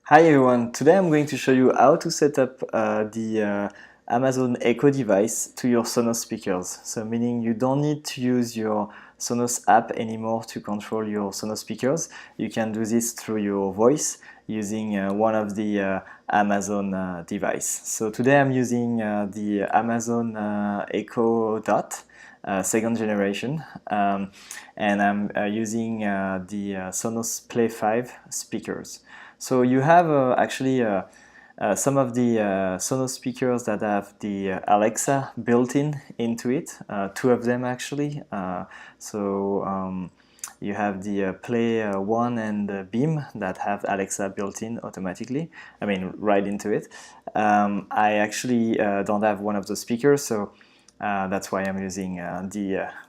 Hi everyone, today I'm going to show you how to set up the Amazon Echo device to your Sonos speakers. So meaning you don't need to use your Sonos app anymore to control your Sonos speakers. You can do this through your voice using one of the Amazon device. So today I'm using the Amazon Echo Dot. Second generation, and I'm using the Sonos Play 5 speakers. So you have actually some of the Sonos speakers that have the Alexa built into it, two of them actually. You have the Play 1 and the Beam that have Alexa built in automatically, I mean right into it. I actually don't have one of those speakers, so that's why I'm using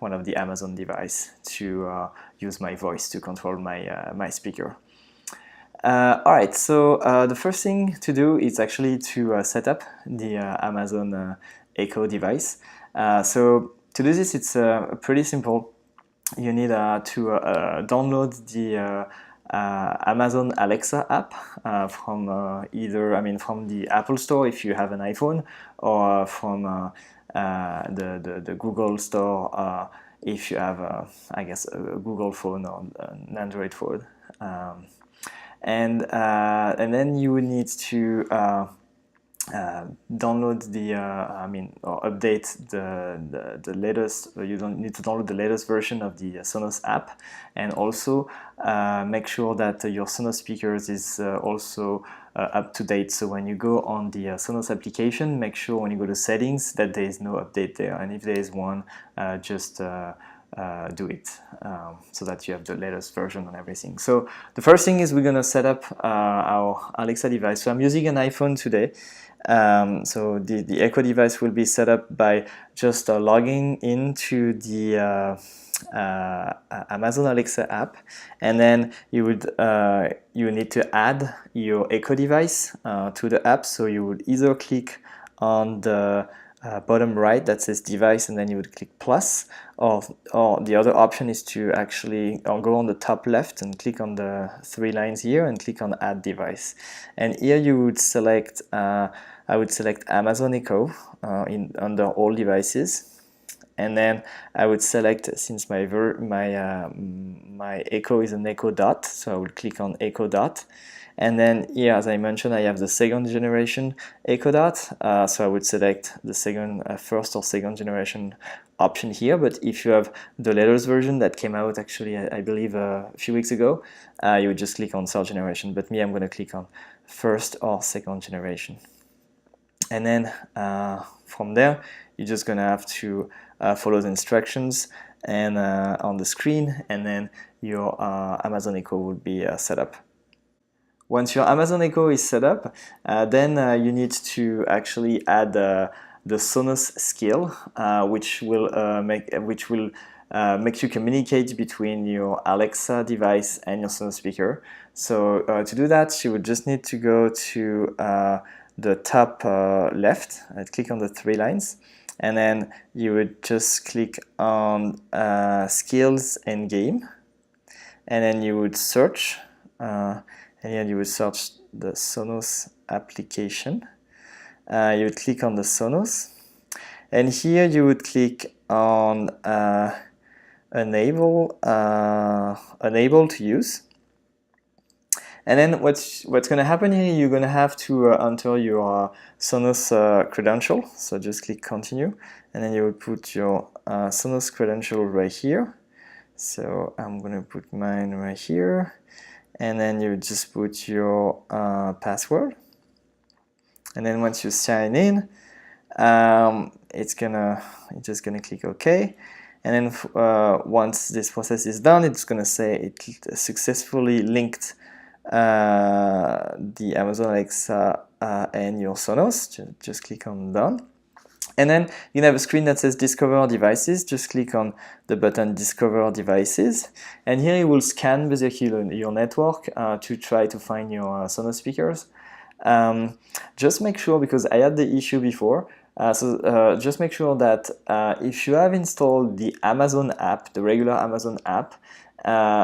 one of the Amazon device to use my voice to control my speaker. Alright, so the first thing to do is actually to set up the Amazon Echo device. So to do this, it's pretty simple. You need to download the Amazon Alexa app from from the Apple Store if you have an iPhone, or from the Google Store if you have, I guess, a Google phone or an Android phone. And then you would need to download or update the latest. You don't need to download the latest version of the Sonos app, and also make sure that your Sonos speakers is also up to date. So when you go on the Sonos application, make sure when you go to settings that there is no update there, and if there is one, just do it so that you have the latest version on everything. So the first thing is we're going to set up our Alexa device. So I'm using an iPhone today. So the Echo device will be set up by just logging into the Amazon Alexa app, and then you need to add your Echo device to the app. So you would either click on the bottom right that says device, and then you would click plus, or the other option is to actually go on the top left and click on the three lines here and click on add device. And here you would select, I would select Amazon Echo under all devices. And then I would select, since my Echo is an Echo Dot, so I would click on Echo Dot. And then here, as I mentioned, I have the second generation Echo Dot, so I would select the first or second generation option here. But if you have the latest version that came out actually, I believe a few weeks ago, you would just click on third generation. But me, I'm going to click on first or second generation. And then from there, you're just going to have to follow the instructions and on the screen, and then your Amazon Echo will be set up. Once your Amazon Echo is set up, then you need to actually add the Sonos skill, which will make you communicate between your Alexa device and your Sonos speaker. So to do that, you would just need to go to the top left and click on the three lines, and then you would just click on skills and game, and then you would search. And here you would search the Sonos application. You would click on the Sonos, and here you would click on enable to use. And then what's going to happen here, you're going to have to enter your Sonos credential. So just click continue, and then you would put your Sonos credential right here. So I'm going to put mine right here. And then you just put your password, and then once you sign in, you're just gonna click OK, and then once this process is done, it's gonna say it successfully linked the Amazon Alexa and your Sonos. Just click on done. And then you have a screen that says Discover Devices. Just click on the button Discover Devices. And here it will scan basically your network to try to find your Sonos speakers. Just make sure, because I had the issue before, just make sure that if you have installed the Amazon app, the regular Amazon app,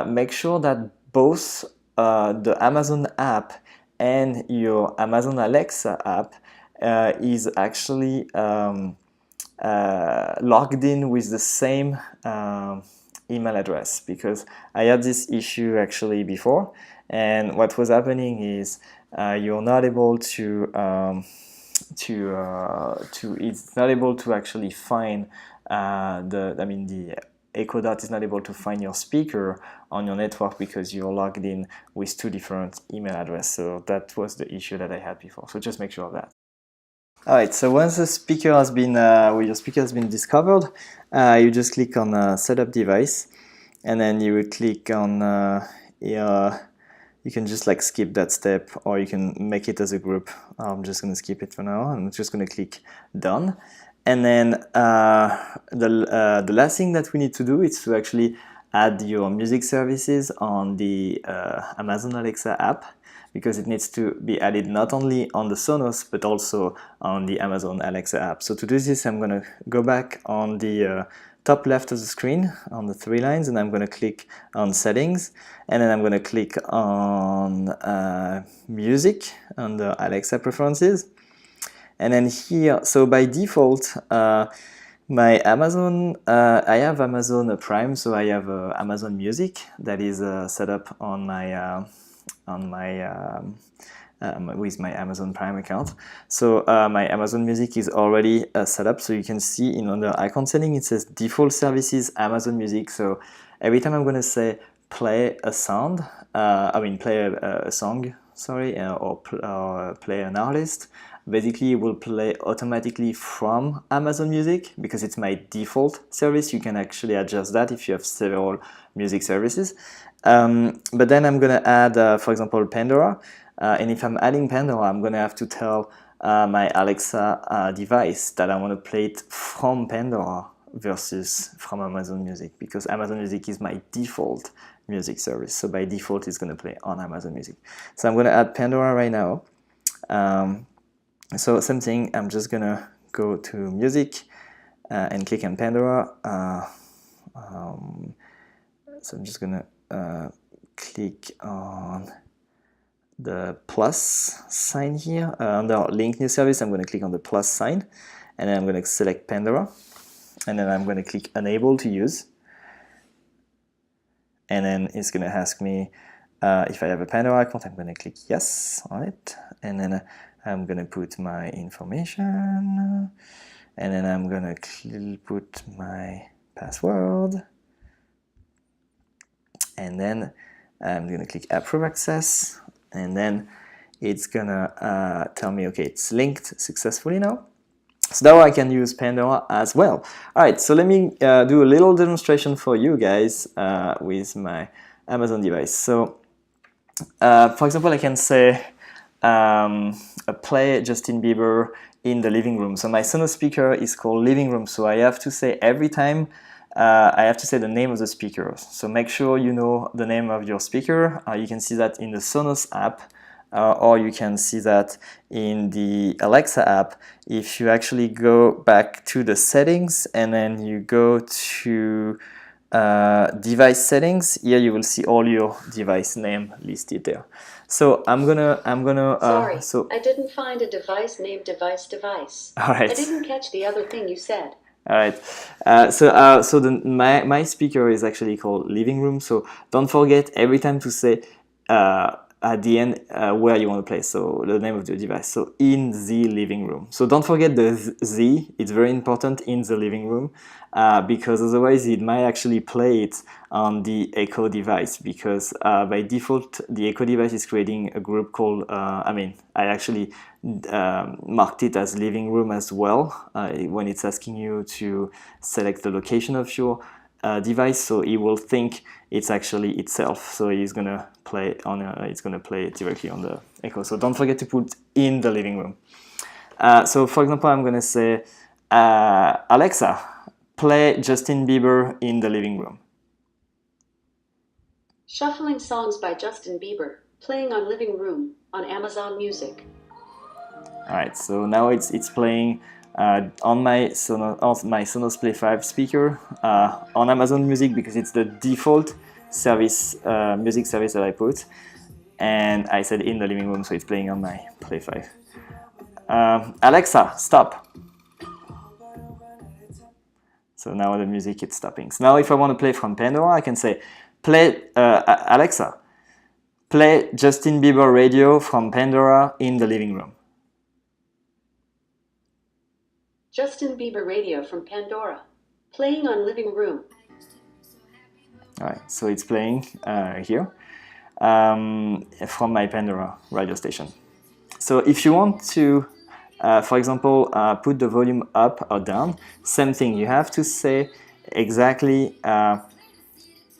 make sure that both the Amazon app and your Amazon Alexa app is actually logged in with the same email address, because I had this issue actually before, and what was happening is you're not able to it's not able to actually find the Echo Dot is not able to find your speaker on your network because you're logged in with two different email addresses. So that was the issue that I had before. So just make sure of that. Alright, so once the speaker has been, your speaker has been discovered, you just click on Setup Device, and then you will click on you can just like skip that step, or you can make it as a group. I'm just going to skip it for now. I'm just going to click Done. And then the last thing that we need to do is to actually add your music services on the Amazon Alexa app, because it needs to be added not only on the Sonos but also on the Amazon Alexa app. So to do this, I'm going to go back on the top left of the screen on the three lines, and I'm going to click on Settings, and then I'm going to click on Music under Alexa Preferences. And then here, so by default, my Amazon, I have Amazon Prime, so I have Amazon Music that is set up on my with my Amazon Prime account. So my Amazon Music is already set up, so you can see in under icon setting it says default services Amazon Music. So every time I'm going to say play a sound, play a song, sorry, or play an artist, basically it will play automatically from Amazon Music because it's my default service. You can actually adjust that if you have several music services. But then I'm going to add, for example, Pandora. And if I'm adding Pandora, I'm going to have to tell my Alexa device that I want to play it from Pandora versus from Amazon Music, because Amazon Music is my default music service. So by default, it's going to play on Amazon Music. So I'm going to add Pandora right now. So same thing, I'm just going to go to Music and click on Pandora. So I'm just going to click on the plus sign here. Under Link New Service, I'm going to click on the plus sign, and then I'm going to select Pandora, and then I'm going to click Enable to Use. And then it's going to ask me if I have a Pandora account. I'm going to click Yes on it, and then I'm going to put my information, and then I'm going to put my password, and then I'm going to click Approve Access, and then it's going to tell me, okay, it's linked successfully now. So now I can use Pandora as well. All right, so let me do a little demonstration for you guys with my Amazon device. So, for example, I can say, play Justin Bieber in the living room. So my Sonos speaker is called living room, so I have to say every time I have to say the name of the speaker. So make sure you know the name of your speaker. You can see that in the Sonos app, or you can see that in the Alexa app. If you actually go back to the settings and then you go to device settings, here you will see all your device name listed there. So I'm gonna Sorry, so I didn't find a device named device. all right. I didn't catch the other thing you said. All right. My speaker is actually called living room. So don't forget every time to say at the end where you want to play. So the name of the device. So in the living room. So don't forget the Z. It's very important, in the living room, because otherwise it might actually play it on the Echo device, because by default the Echo device is creating a group called I actually marked it as living room as well when it's asking you to select the location of your device, so it will think it's actually itself. So it's gonna play on it's gonna play directly on the Echo. So don't forget to put in the living room. So for example, I'm gonna say Alexa, play Justin Bieber in the living room. Shuffling songs by Justin Bieber, playing on living room on Amazon Music. All right, so now it's playing on my Sonos Play 5 speaker on Amazon Music, because it's the default service music service that I put. and I said in the living room, so it's playing on my Play 5. Alexa, stop. So now the music is stopping. So now if I want to play from Pandora, I can say, play Alexa, play Justin Bieber radio from Pandora in the living room. Justin Bieber radio from Pandora, playing on living room. All right, so it's playing here from my Pandora radio station. So if you want to, for example, put the volume up or down, same thing. You have to say exactly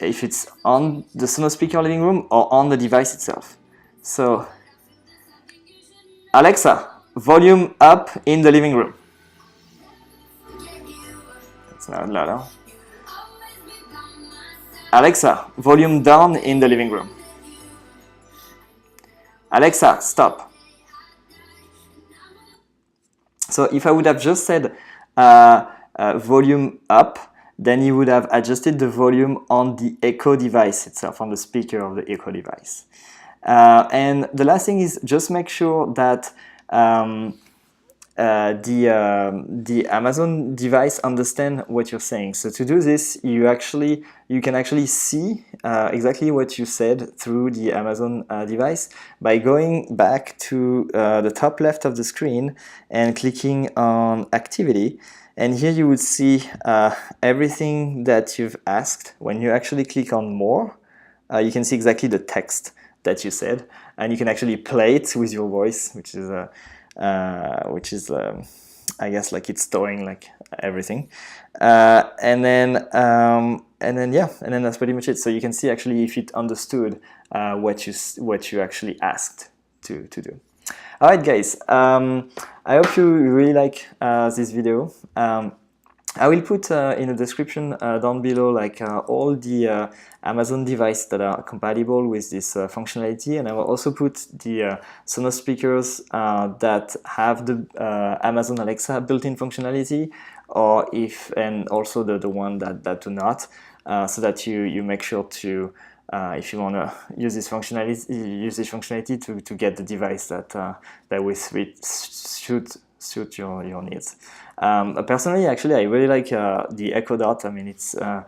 if it's on the Sonos speaker living room or on the device itself. So, Alexa, volume up in the living room. It's not louder. Alexa, volume down in the living room. Alexa, stop. So if I would have just said volume up, then you would have adjusted the volume on the Echo device itself, on the speaker of the Echo device. And the last thing is just make sure that the Amazon device understand what you're saying. So to do this, you can actually see exactly what you said through the Amazon device by going back to the top left of the screen and clicking on Activity. And here you would see everything that you've asked. When you actually click on More, you can see exactly the text that you said, and you can actually play it with your voice, which is I guess like it's storing like everything, and then that's pretty much it. So you can see actually if it understood what you actually asked to do. All right, guys. I hope you really like this video. I will put in the description down below like all the Amazon devices that are compatible with this functionality, and I will also put the Sonos speakers that have the Amazon Alexa built-in functionality, and also the one that do not, so that you make sure to if you want to use this functionality to get the device that will suit your needs. Personally, actually, I really like the Echo Dot. I mean, it's a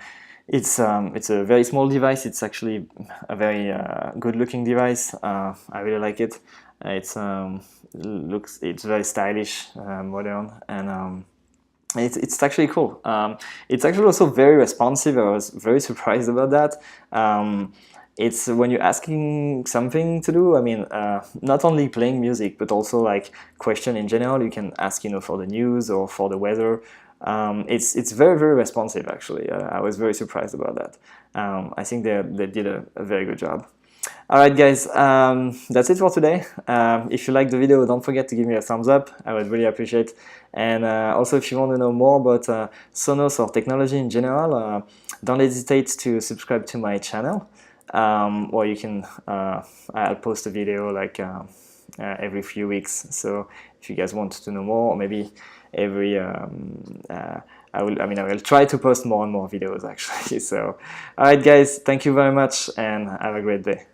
very small device. It's actually a very good-looking device. I really like it. It's very stylish, modern, and it's actually cool. It's actually also very responsive. I was very surprised about that. It's when you're asking something to do, I mean, not only playing music, but also like question in general. You can ask, for the news or for the weather. It's very, very responsive, actually. I was very surprised about that. I think they did a very good job. All right, guys, that's it for today. If you liked the video, don't forget to give me a thumbs up. I would really appreciate it. And also, if you want to know more about Sonos or technology in general, don't hesitate to subscribe to my channel. Or you can, I'll post a video like every few weeks. So if you guys want to know more, or maybe every, I will try to post more and more videos actually. So, all right, guys, thank you very much, and have a great day.